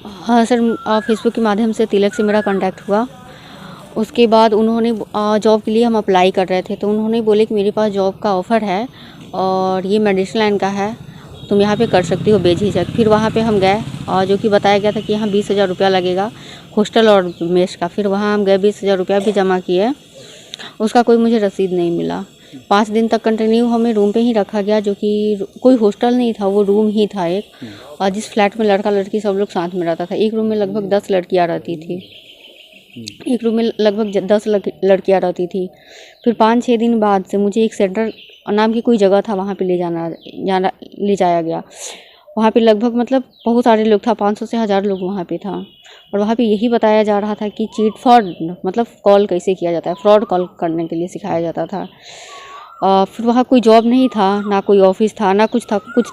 हाँ sir, Facebook के माध्यम से तिलक से मेरा कांटेक्ट हुआ। उसके बाद उन्होंने जॉब के लिए हम अप्लाई कर रहे थे, तो उन्होंने बोले कि मेरे पास जॉब का ऑफ़र है और ये मेडिसिन लाइन का है, तुम यहाँ पे कर सकती हो बेझिझक। फिर वहाँ पे हम गए और जो कि बताया गया था कि यहाँ 20,000 रुपया लगेगा हॉस्टल और मेस का। फिर वहाँ हम गए, 20,000 रुपया भी जमा किए, उसका कोई मुझे रसीद नहीं मिला। 5 दिन तक कंटिन्यू हमें रूम पे ही रखा गया, जो कि कोई हॉस्टल नहीं था, वो रूम ही था एक। और जिस फ्लैट में लड़का लड़की सब लोग साथ में रहता था, एक रूम में लगभग 10 लड़कियाँ रहती थी। एक रूम में लगभग 10 लड़कियाँ रहती थी। फिर 5-6 दिन बाद से मुझे एक सेंटर नाम की कोई जगह था, वहाँ पे ले जाया गया। वहाँ पे लगभग मतलब बहुत सारे लोग था, 500 से 1000 लोग वहाँ पे था। और वहाँ पे यही बताया जा रहा था कि चीट फ्रॉड मतलब कॉल कैसे किया जाता है, फ्रॉड कॉल करने के लिए सिखाया जाता था। फिर वहाँ कोई जॉब नहीं था, ना कोई ऑफिस था, ना कुछ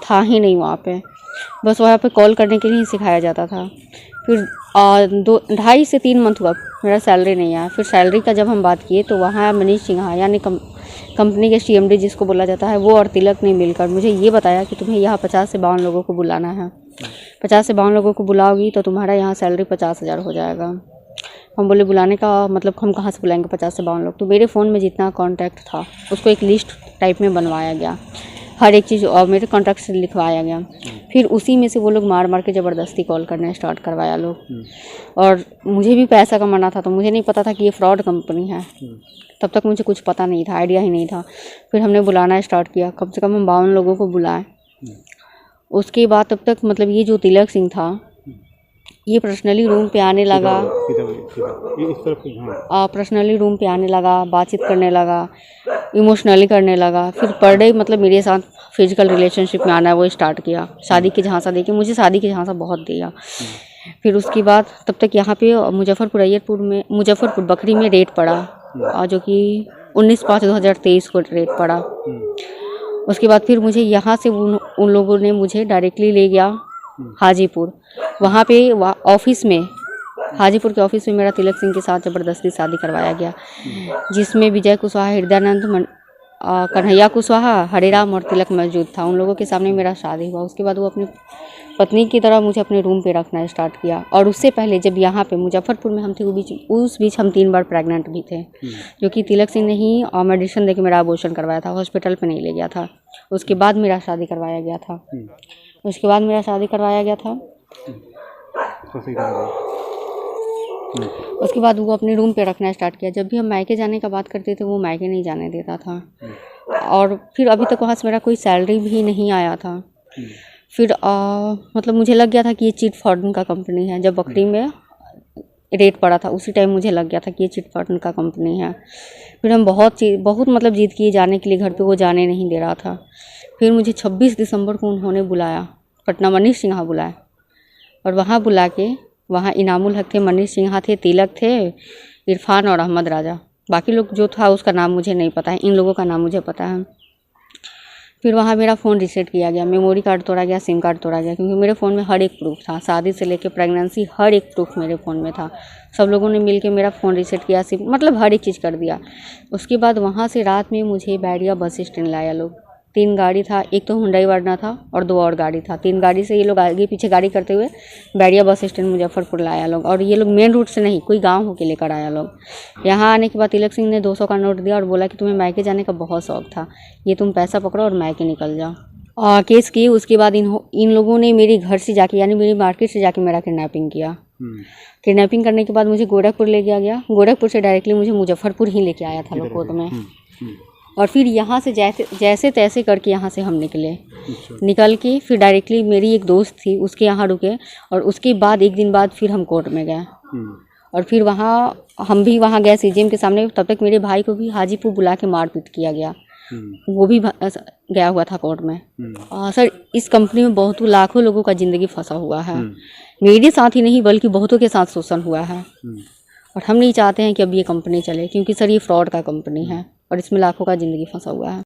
था ही नहीं वहाँ पे। बस वहाँ पे कॉल करने के लिए ही सिखाया जाता था। फिर 2-2.5 से 3 मंथ हुआ, मेरा सैलरी नहीं आया। फिर सैलरी का जब हम बात किए तो वहाँ मनीष सिन्हा यानी कंपनी के CMD जिसको बोला जाता है, वो और तिलक ने मिलकर मुझे ये बताया कि तुम्हें यहाँ 50 से 52 लोगों को बुलाना है। 50 से 52 लोगों को बुलाओगी तो तुम्हारा यहाँ सैलरी 50,000 हो जाएगा। हम बोले बुलाने का मतलब हम कहाँ से बुलाएंगे 50 से 52 लोग। तो मेरे फ़ोन में जितना कॉन्टैक्ट था उसको एक लिस्ट टाइप में बनवाया गया, हर एक चीज़ और मेरे कॉन्टैक्ट से लिखवाया गया। फिर उसी में से वो लोग मार के ज़बरदस्ती कॉल करना स्टार्ट करवाया लोग। और मुझे भी पैसा कमाना था, तो मुझे नहीं पता था कि ये फ्रॉड कंपनी है। तब तक मुझे कुछ पता नहीं था, आइडिया ही नहीं था। फिर हमने बुलाना स्टार्ट किया, कम से कम हम 52 लोगों को बुलाए। उसके बाद तब तक मतलब ये जो तिलक सिंह था, ये पर्सनली रूम पे आने लगा, पर्सनली रूम पे आने लगा, बातचीत करने लगा, इमोशनली करने लगा। फिर पर डे मतलब मेरे साथ फिजिकल रिलेशनशिप में आना वो स्टार्ट किया। शादी की झांसा देके मुझे शादी की झांसा बहुत दिया। फिर उसके बाद तब तक यहाँ पे मुजफ्फरपुर बखरी में रेट पड़ा, जो कि 19/5/2023 को रेट पड़ा। उसके बाद फिर मुझे यहाँ से उन लोगों ने मुझे डायरेक्टली ले गया हाजीपुर। वहाँ पे ऑफिस में, हाजीपुर के ऑफिस में मेरा तिलक सिंह के साथ ज़बरदस्ती शादी करवाया गया, जिसमें विजय कुशवाहा, हृदयानंद, कन्हैया कुशवाहा, हरिराम और तिलक मौजूद था। उन लोगों के सामने मेरा शादी हुआ। उसके बाद वो अपनी पत्नी की तरह मुझे अपने रूम पे रखना स्टार्ट किया। और उससे पहले जब यहाँ पे मुजफ्फरपुर में हम थे, उस बीच हम 3 बार प्रेग्नेंट भी थे, जो कि तिलक सिंह ने ही मेडिसिन देके मेरा अबॉर्शन करवाया था, हॉस्पिटल पे नहीं ले गया था। उसके बाद मेरा शादी करवाया गया था। उसके बाद वो अपने रूम पे रखना स्टार्ट किया। जब भी हम मायके जाने का बात करते थे, वो मायके नहीं जाने देता था। और फिर अभी तक वहाँ से मेरा कोई सैलरी भी नहीं आया था। फिर मतलब मुझे लग गया था कि ये चीट फंड का कंपनी है। जब बकरी में रेट पड़ा था उसी टाइम मुझे लग गया था कि ये चिट फंड का कंपनी है। फिर हम बहुत मतलब जिद किए जाने के लिए घर पे, वो जाने नहीं दे रहा था। फिर मुझे 26 दिसंबर को उन्होंने बुलाया, पटना मनीष सिन्हा बुलाया। और वहाँ बुला के, वहाँ इनामुल हक थे, मनीष सिन्हा थे, तिलक थे, इरफान और अहमद राजा। बाकी लोग जो था उसका नाम मुझे नहीं पता है, इन लोगों का नाम मुझे पता है। फिर वहाँ मेरा फ़ोन रीसेट किया गया, मेमोरी कार्ड तोड़ा गया, सिम कार्ड तोड़ा गया, क्योंकि मेरे फ़ोन में हर एक प्रूफ था, शादी से लेकर प्रेगनेंसी हर एक प्रूफ मेरे फ़ोन में था। सब लोगों ने मिलके मेरा फ़ोन रीसेट किया, सिम मतलब हर एक चीज़ कर दिया। उसके बाद वहाँ से रात में मुझे बैरिया बस स्टैंड लाया लोग। 3 गाड़ी था, एक तो हुंडई वर्ना था और 2 और गाड़ी था। 3 गाड़ी से ये लोग आगे पीछे गाड़ी करते हुए बैरिया बस स्टैंड मुजफ्फरपुर लाया लोग। और ये लोग मेन रूट से नहीं, कोई गांव होके लेकर आया लोग। यहाँ आने के बाद तिलक सिंह ने 200 का नोट दिया और बोला कि तुम्हें मायके जाने का बहुत शौक था, ये तुम पैसा पकड़ो और मायके निकल जाओ। केस किए। उसके बाद इन लोगों ने मेरे घर से जाके, यानी मेरी मार्केट से जाके मेरा किडनैपिंग किया। किडनैपिंग करने के बाद मुझे गोरखपुर ले गया। गोरखपुर से डायरेक्टली मुझे मुजफ्फरपुर ही लेके आया था लोग कोर्ट में। और फिर यहाँ से जैसे तैसे करके यहाँ से हम निकल के फिर डायरेक्टली मेरी एक दोस्त थी उसके यहाँ रुके। और उसके बाद 1 दिन बाद फिर हम कोर्ट में गए। और फिर हम भी वहाँ गए CGM के सामने। तब तक मेरे भाई को भी हाजीपुर बुला के मारपीट किया गया, वो भी गया हुआ था कोर्ट में। सर, इस कंपनी में बहुतों लाखों लोगों का ज़िंदगी फंसा हुआ है। मेरे साथ ही नहीं बल्कि बहुतों के साथ शोषण हुआ है। और हम नहीं चाहते हैं कि अब ये कंपनी चले, क्योंकि सर ये फ्रॉड का कंपनी है और इसमें लाखों का ज़िंदगी फंसा हुआ है।